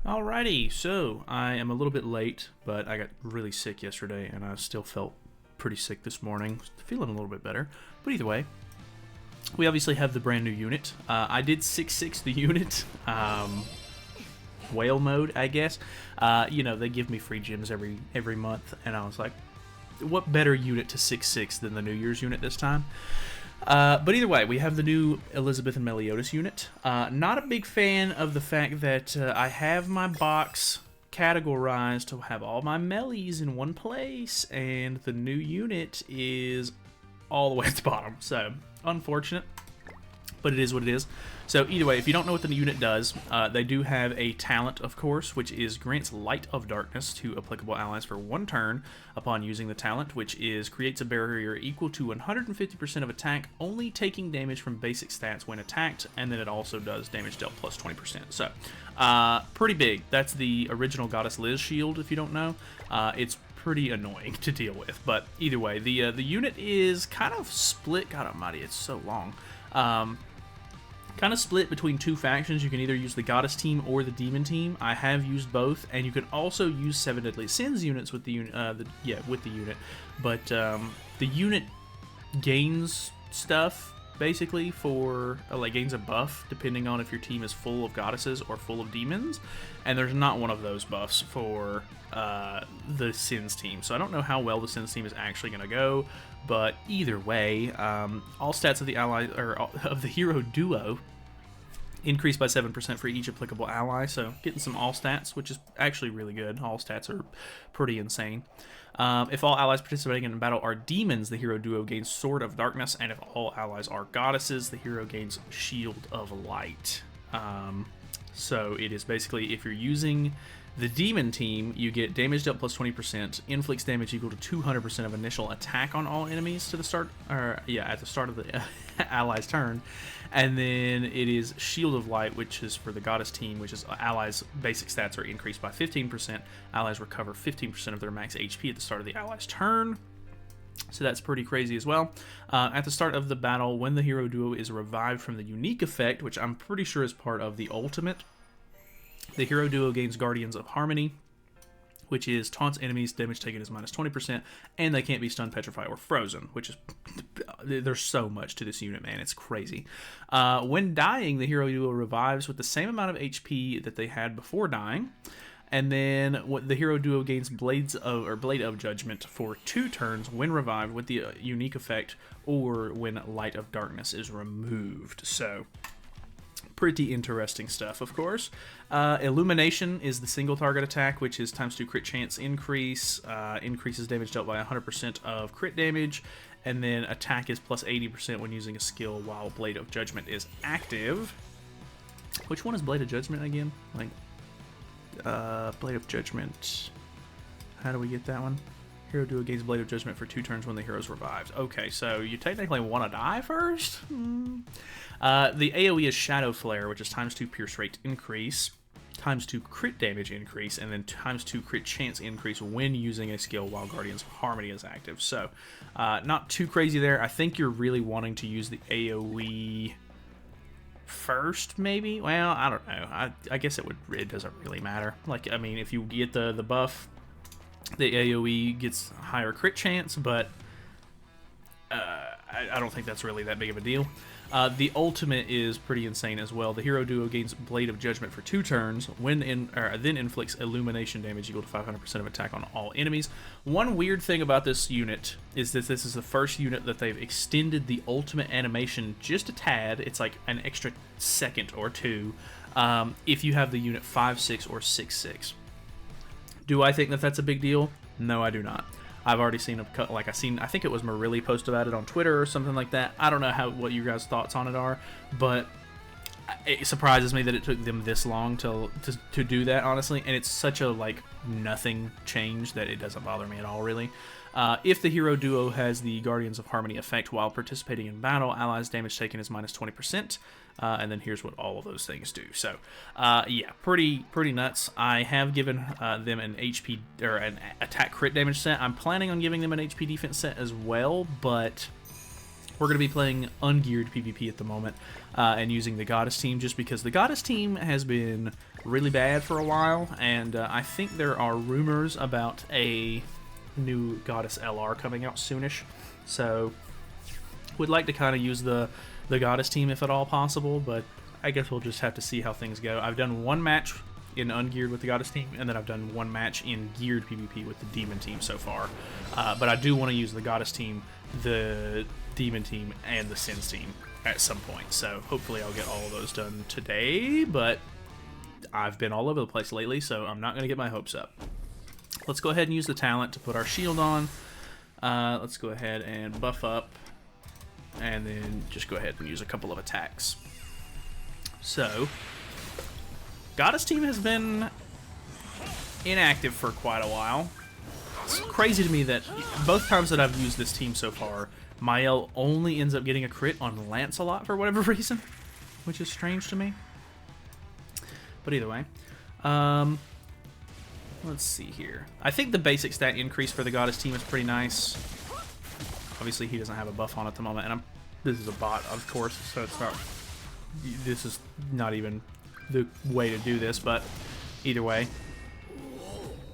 Alrighty, so I am a little bit late, but I got really sick yesterday, and I still felt pretty sick this morning. Feeling a little bit better, but either way, we obviously have the brand new unit. I did 6-6 the unit, whale mode, I guess. You know, they give me free gems every month, and I was like, what better unit to 6-6 than the New Year's unit this time? But either way, we have the new Elizabeth and Meliodas unit. Not a big fan of the fact that I have my box categorized to have all my Melis in one place, and the new unit is all the way at the bottom. So, unfortunate, but it is what it is. So either way, if you don't know what the unit does, they do have a talent, of course, which is grants Light of Darkness to applicable allies for 1 turn upon using the talent, which is creates a barrier equal to 150% of attack, only taking damage from basic stats when attacked, and then it also does damage dealt plus 20%. So, pretty big. That's the original Goddess Liz shield, if you don't know. It's pretty annoying to deal with, but either way, the unit is kind of split. God almighty, it's so long. Kind of split between 2 factions. You can either use the Goddess team or the Demon team. I have used both, and you can also use 7 Deadly Sins units with the unit. With the unit, but the unit gains stuff basically for like gains a buff depending on if your team is full of goddesses or full of demons, and there's not one of those buffs for the Sins team. So I don't know how well the Sins team is actually going to go. But either way, all stats of the ally or of the hero duo increased by 7% for each applicable ally. So getting some all stats, which is actually really good. All stats are pretty insane. If all allies participating in battle are demons, the hero duo gains Sword of Darkness, and if all allies are goddesses, the hero gains Shield of Light. So it is basically, if you're using the Demon team, you get damage dealt plus 20%, inflicts damage equal to 200% of initial attack on all enemies to the start, at the start of the ally's turn, and then it is Shield of Light, which is for the Goddess team, which is allies' basic stats are increased by 15%. Allies recover 15% of their max HP at the start of the ally's turn. So that's pretty crazy as well. At the start of the battle, when the hero duo is revived from the unique effect, which I'm pretty sure is part of the ultimate, the hero duo gains Guardians of Harmony, which is taunts enemies, damage taken is minus 20%, and they can't be stunned, petrified, or frozen, which is, there's so much to this unit, man, it's crazy. When dying, the hero duo revives with the same amount of HP that they had before dying, and then the hero duo gains Blade of Judgment for 2 turns when revived with the unique effect, or when Light of Darkness is removed. So pretty interesting stuff, of course. Illumination is the single target attack, which is ×2 crit chance increase, increases damage dealt by 100% of crit damage, and then attack is plus 80% when using a skill while Blade of Judgment is active. Which one is Blade of Judgment again? Like, Blade of Judgment. How do we get that one? Hero duo gains Blade of Judgment for 2 turns when the hero's revived. Okay, so you technically want to die first? The AoE is Shadow Flare, which is ×2 pierce rate increase, ×2 crit damage increase, and then ×2 crit chance increase when using a skill while Guardians of Harmony is active. So, not too crazy there. I think you're really wanting to use the AoE first, maybe? Well, I don't know. I guess it doesn't really matter. Like, I mean, if you get the buff, the AoE gets higher crit chance, but I don't think that's really that big of a deal. The ultimate is pretty insane as well. The hero duo gains Blade of Judgment for 2 turns, then inflicts illumination damage equal to 500% of attack on all enemies. One weird thing about this unit is that this is the first unit that they've extended the ultimate animation just a tad. It's like an extra second or 2 if you have the unit 5-6 or 6-6. Do I think that that's a big deal? No, I do not. I've already seen I think it was Meli posted about it on Twitter or something like that. I don't know what you guys' thoughts on it are, but it surprises me that it took them this long to do that, honestly, and it's such a, like, nothing change that it doesn't bother me at all, really. If the hero duo has the Guardians of Harmony effect while participating in battle, allies' damage taken is minus 20%, and then here's what all of those things do. So, yeah, pretty nuts. I have given them an HP or an attack crit damage set. I'm planning on giving them an HP defense set as well, but we're going to be playing ungeared PvP at the moment and using the Goddess team just because the Goddess team has been really bad for a while, and I think there are rumors about a new Goddess LR coming out soonish. So would like to kind of use the Goddess team if at all possible, but I guess we'll just have to see how things go. I've done one match in ungeared with the Goddess team, and then I've done one match in geared PvP with the Demon team so far. But I do want to use the Goddess team, the Demon team, and the Sins team at some point. So hopefully I'll get all of those done today, but I've been all over the place lately, so I'm not going to get my hopes up. Let's go ahead and use the talent to put our shield on. Let's go ahead and buff up, and then just go ahead and use a couple of attacks. So Goddess team has been inactive for quite a while. It's crazy to me that both times that I've used this team so far, Mael only ends up getting a crit on Lancelot for whatever reason, which is strange to me. But either way, let's see here. I think the basic stat increase for the Goddess team is pretty nice. Obviously, he doesn't have a buff on at the moment, and this is a bot, of course, so it's not. This is not even the way to do this, but either way,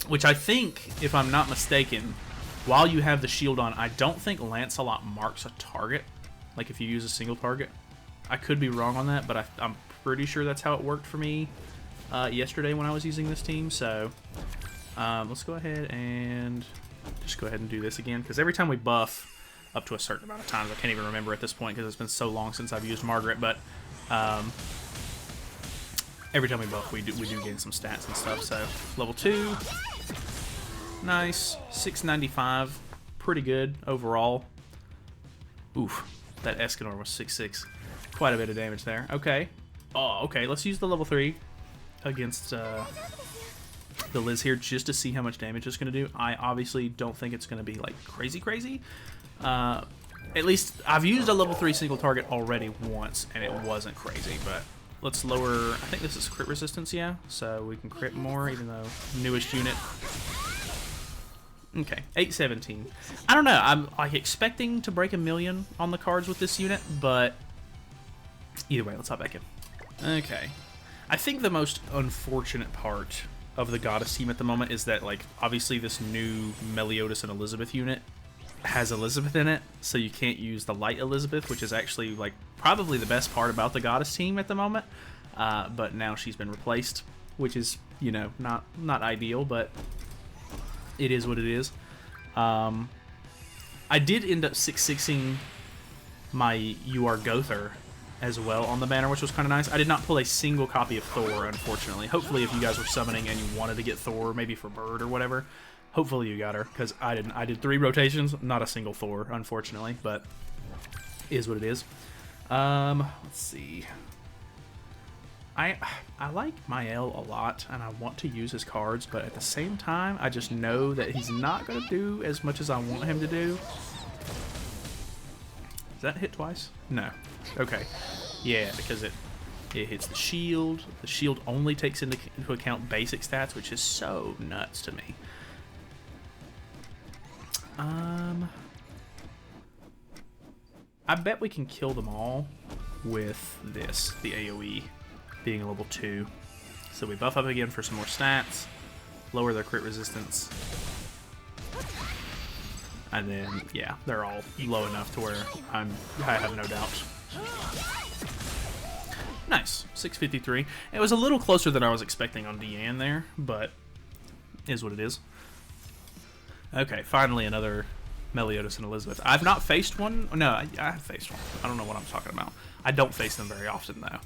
which I think, if I'm not mistaken, while you have the shield on, I don't think Lancelot marks a target, like if you use a single target. I could be wrong on that, but I'm pretty sure that's how it worked for me yesterday when I was using this team. So let's go ahead and just go ahead and do this again, because every time we buff up to a certain amount of times, I can't even remember at this point because it's been so long since I've used Margaret, but every time we buff, we do gain some stats and stuff. So level 2, nice. 695, pretty good overall. Oof, that Escanor was 6'6", quite a bit of damage there. Okay, okay. Let's use the level 3 against the Liz here just to see how much damage it's going to do. I obviously don't think it's going to be like crazy. At least I've used a level 3 single target already once, and it wasn't crazy, but let's lower. I think this is crit resistance, yeah, so we can crit more, even though newest unit. Okay, 817. I don't know. I'm like expecting to break 1 million on the cards with this unit, but either way, let's hop back in. Okay, I think the most unfortunate part of the Goddess team at the moment is that, like, obviously this new Meliodas and Elizabeth unit has Elizabeth in it, so you can't use the light Elizabeth, which is actually like probably the best part about the Goddess team at the moment. But now she's been replaced, which is, you know, not ideal, but it is what it is. I did end up 6-6ing my You Are Gother as well on the banner, which was kind of nice. I did not pull a single copy of Thor, unfortunately. Hopefully, if you guys were summoning and you wanted to get Thor, maybe for Bird or whatever, hopefully you got her, because I didn't. I did 3 rotations, not a single Thor, unfortunately, but is what it is. Let's see. I like Mael a lot, and I want to use his cards, but at the same time, I just know that he's not going to do as much as I want him to do. Does that hit twice? No. Okay. Yeah, because it hits the shield. The shield only takes into account basic stats, which is so nuts to me. I bet we can kill them all with this, the AoE being a level 2. So we buff up again for some more stats, lower their crit resistance, and then, yeah, they're all low enough to where I have no doubt. Nice, 653. It was a little closer than I was expecting on Deanne there, but is what it is. Okay, finally another Meliodas and Elizabeth. I've not faced one. No, I have faced one. I don't know what I'm talking about. I don't face them very often, though.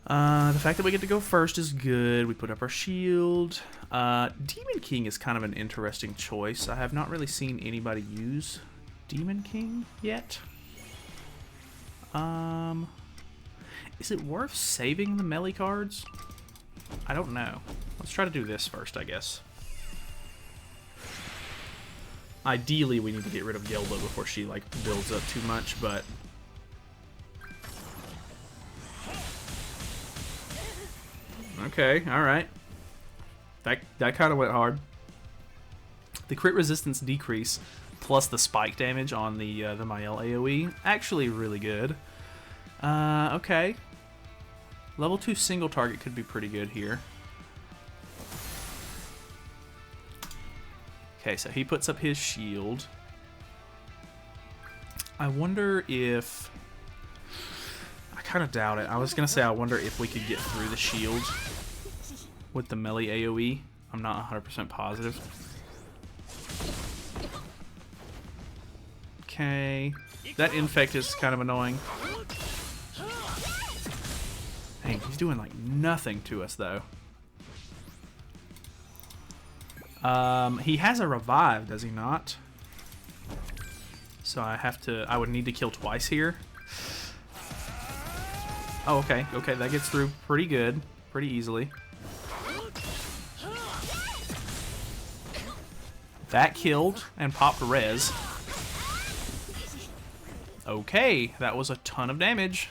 The fact that we get to go first is good. We put up our shield. Demon King is kind of an interesting choice. I have not really seen anybody use Demon King yet. Is it worth saving the Meli cards? I don't know. Let's try to do this first, I guess. Ideally, we need to get rid of Gelba before she, like, builds up too much, but... Okay, alright. That kind of went hard. The crit resistance decrease plus the spike damage on the Mael AoE. Actually really good. Okay. Level 2 single target could be pretty good here. Okay, so he puts up his shield. I wonder if... I kind of doubt it. I was going to say I wonder if we could get through the shield with the Meli AoE. I'm not 100% positive. Okay. That infect is kind of annoying. Dang, he's doing like nothing to us though. He has a revive, does he not? So I would need to kill twice here. Oh, okay. Okay, that gets through pretty good. Pretty easily. That killed and popped res. Okay, that was a ton of damage.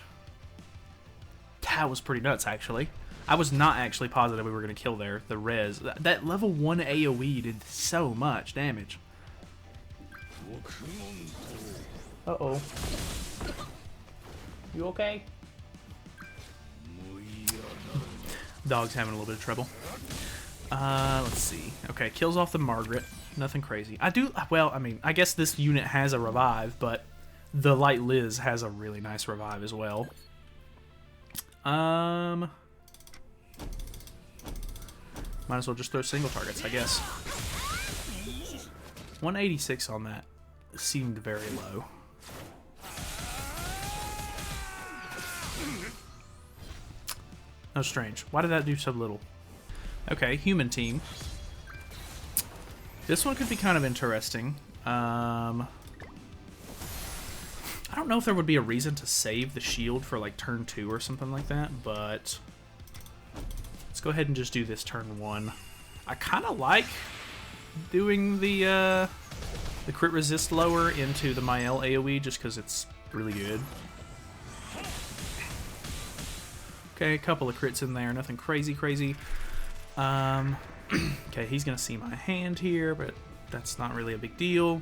That was pretty nuts, actually. I was not actually positive we were going to kill there. The res. That level 1 AoE did so much damage. Uh-oh. You okay? Dog's having a little bit of trouble. Let's see. Okay, kills off the Margaret. Nothing crazy. Well, I mean, I guess this unit has a revive, but the Light Liz has a really nice revive as well. Might as well just throw single targets, I guess. 186 on that seemed very low. Oh, strange. Why did that do so little? Okay, human team. This one could be kind of interesting. I don't know if there would be a reason to save the shield for like turn 2 or something like that, but let's go ahead and just do this turn 1. I kind of like doing the crit resist lower into the Mael AoE just because it's really good. Okay, a couple of crits in there, nothing crazy. Okay, he's gonna see my hand here, but that's not really a big deal.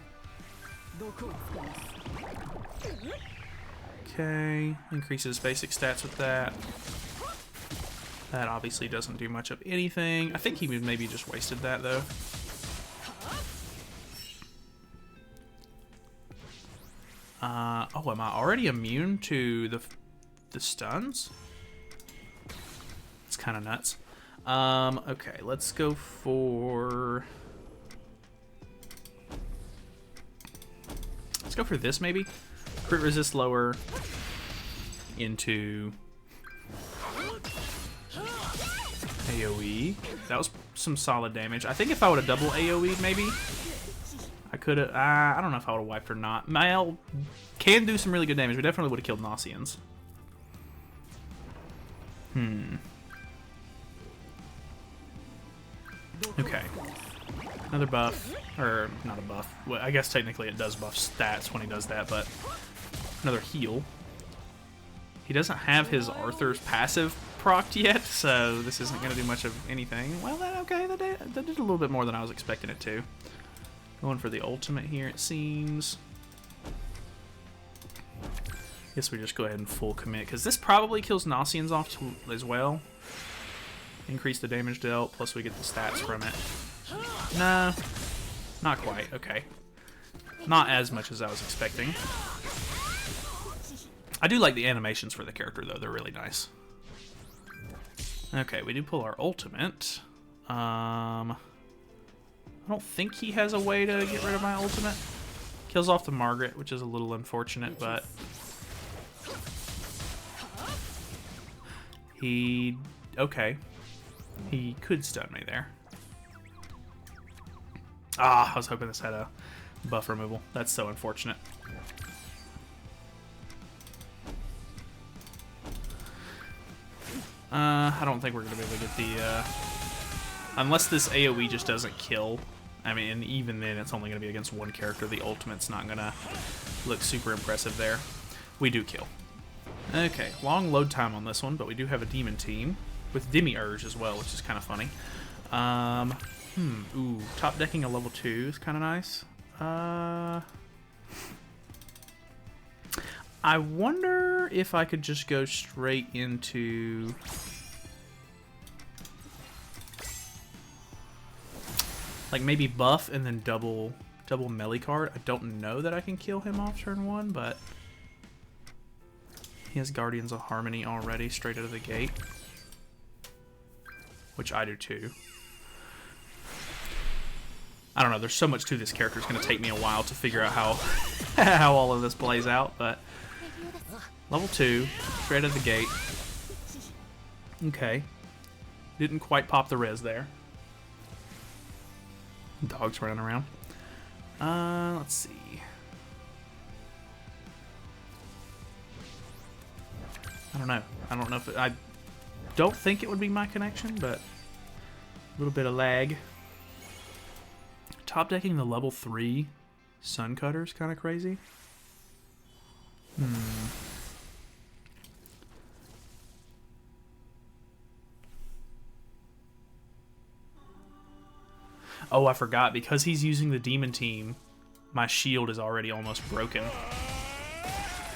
Okay, increases basic stats with that. That obviously doesn't do much of anything. I think he maybe just wasted that though. Oh, am I already immune to the stuns? It's kind of nuts. Okay, let's go for... Let's go for this, maybe? Crit resist lower into AoE. That was some solid damage. I think if I would have double AoE'd, maybe, I could have... I don't know if I would have wiped or not. Mael can do some really good damage. We definitely would have killed Nauseans. Okay. Another buff. Or, not a buff. Well, I guess technically it does buff stats when he does that, but another heal. He doesn't have his Arthur's passive procced yet, so this isn't going to do much of anything. Well, okay, that did a little bit more than I was expecting it to. Going for the ultimate here, it seems. Guess we just go ahead and full commit, because this probably kills Nauseans off as well. Increase the damage dealt, plus we get the stats from it. Nah, not quite. Okay. Not as much as I was expecting. I do like the animations for the character, though. They're really nice. Okay, we do pull our ultimate. I don't think he has a way to get rid of my ultimate. Kills off the Margaret, which is a little unfortunate, but... Okay. He could stun me there. Ah, I was hoping this had a buff removal. That's so unfortunate. I don't think we're going to be able to get the... Unless this AoE just doesn't kill. I mean, and even then, it's only going to be against one character. The ultimate's not going to look super impressive there. We do kill. Okay, long load time on this one, but we do have a demon team. With Demi-Urge as well, which is kind of funny. Ooh, top decking a level 2 is kind of nice. I wonder if I could just go straight into... like maybe buff and then double Meli card. I don't know that I can kill him off turn 1, but he has Guardians of Harmony already straight out of the gate, which I do too. I don't know, there's so much to this character, it's going to take me a while to figure out how how all of this plays out, but level 2, straight out of the gate. Okay. Didn't quite pop the res there. Dogs running around. Let's see. I don't know. I don't know if I don't think it would be my connection, but a little bit of lag. Top decking the level 3 Sun Cutter is kind of crazy. Oh, I forgot. Because he's using the Demon Team, my shield is already almost broken.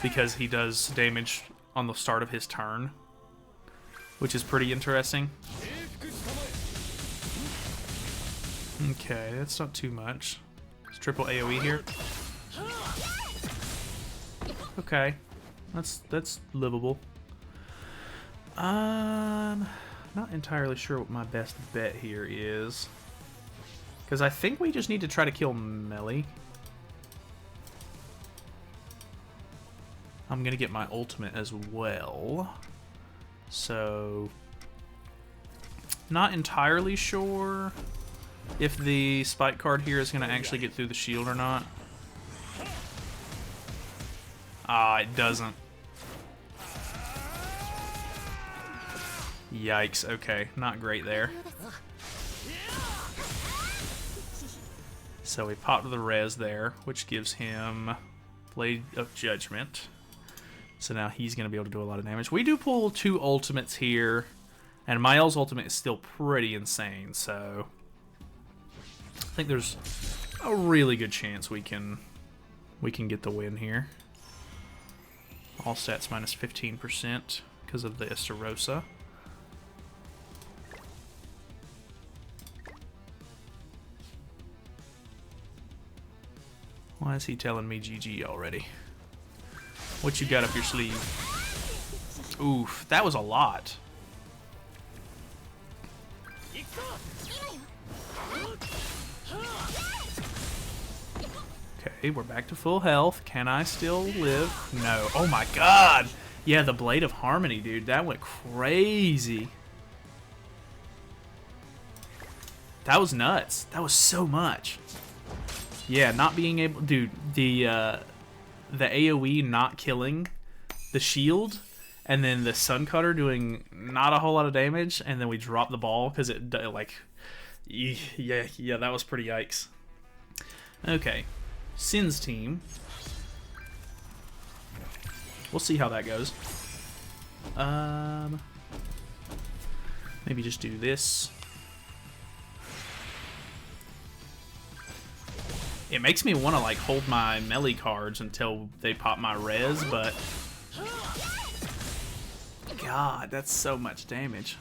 Because he does damage on the start of his turn, which is pretty interesting. Okay, that's not too much. It's triple AoE here. Okay, that's livable. Not entirely sure what my best bet here is, because I think we just need to try to kill Meli. I'm gonna get my ultimate as well, so not entirely sure if the spike card here is gonna actually get through the shield or not. Ah, it doesn't. Yikes, okay, not great there. So we popped the res there, which gives him Blade of Judgment. So now he's going to be able to do a lot of damage. We do pull 2 ultimates here, and Mael's ultimate is still pretty insane, so I think there's a really good chance we can get the win here. All stats minus 15% because of the Estarossa. Why is he telling me GG already? What you got up your sleeve? Oof, that was a lot. Okay, we're back to full health. Can I still live? No. Oh my god! Yeah, the Blade of Harmony, dude. That went crazy. That was nuts. That was so much. Yeah, not being able... Dude, the AoE not killing the shield, and then the Sun Cutter doing not a whole lot of damage, and then we drop the ball because it, like... Yeah, that was pretty yikes. Okay. Sin's team. We'll see how that goes. Maybe just do this. It makes me want to like hold my Meli cards until they pop my res, but God, that's so much damage.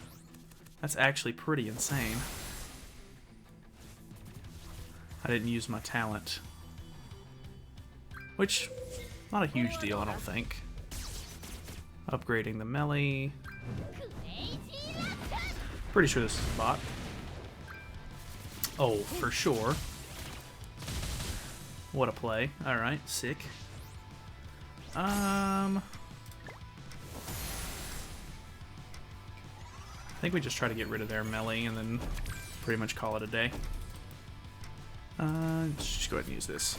That's actually pretty insane. I didn't use my talent, which not a huge deal, I don't think. Upgrading the Meli. Pretty sure this is a bot. Oh, for sure. What a play. Alright, sick. I think we just try to get rid of their Meli and then pretty much call it a day. Let's just go ahead and use this.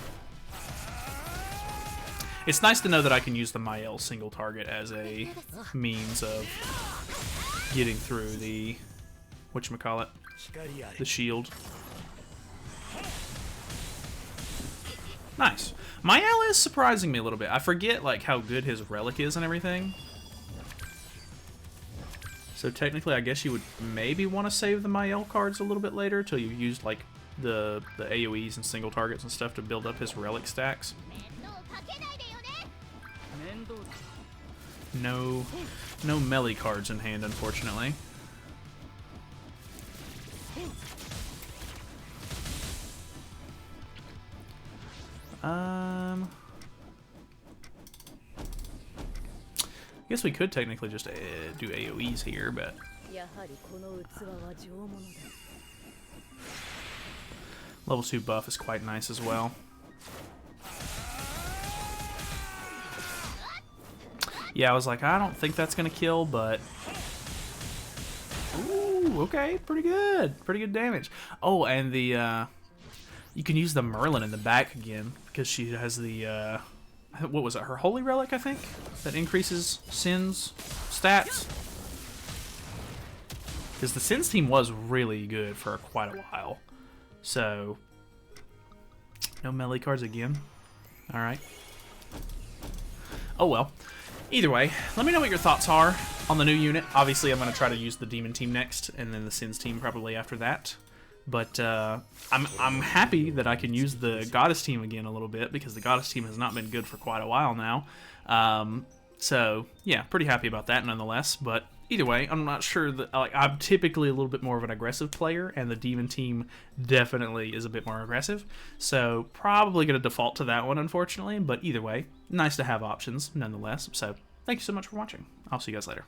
It's nice to know that I can use the Mael single target as a means of getting through the whatchamacallit, the shield. Nice. Mael is surprising me a little bit. I forget like how good his relic is and everything. So technically I guess you would maybe want to save the Mael cards a little bit later till you've used like the AoEs and single targets and stuff to build up his relic stacks. No Meli cards in hand, unfortunately. I guess we could technically just do AoEs here, but level 2 buff is quite nice as well. Yeah, I was like, I don't think that's gonna kill, but ooh, okay, pretty good damage. Oh, and the you can use the Merlin in the back again because she has the what was it? Her Holy Relic, I think, that increases Sin's stats. Because the Sin's team was really good for quite a while. So no Meli cards again. All right. Oh well. Either way, let me know what your thoughts are on the new unit. Obviously, I'm going to try to use the Demon team next, and then the Sins team probably after that. But I'm happy that I can use the Goddess team again a little bit, because the Goddess team has not been good for quite a while now. So, yeah, pretty happy about that nonetheless. But either way, I'm not sure that... Like, I'm typically a little bit more of an aggressive player, and the Demon team definitely is a bit more aggressive. So, probably going to default to that one, unfortunately. But either way, nice to have options nonetheless. So, thank you so much for watching. I'll see you guys later.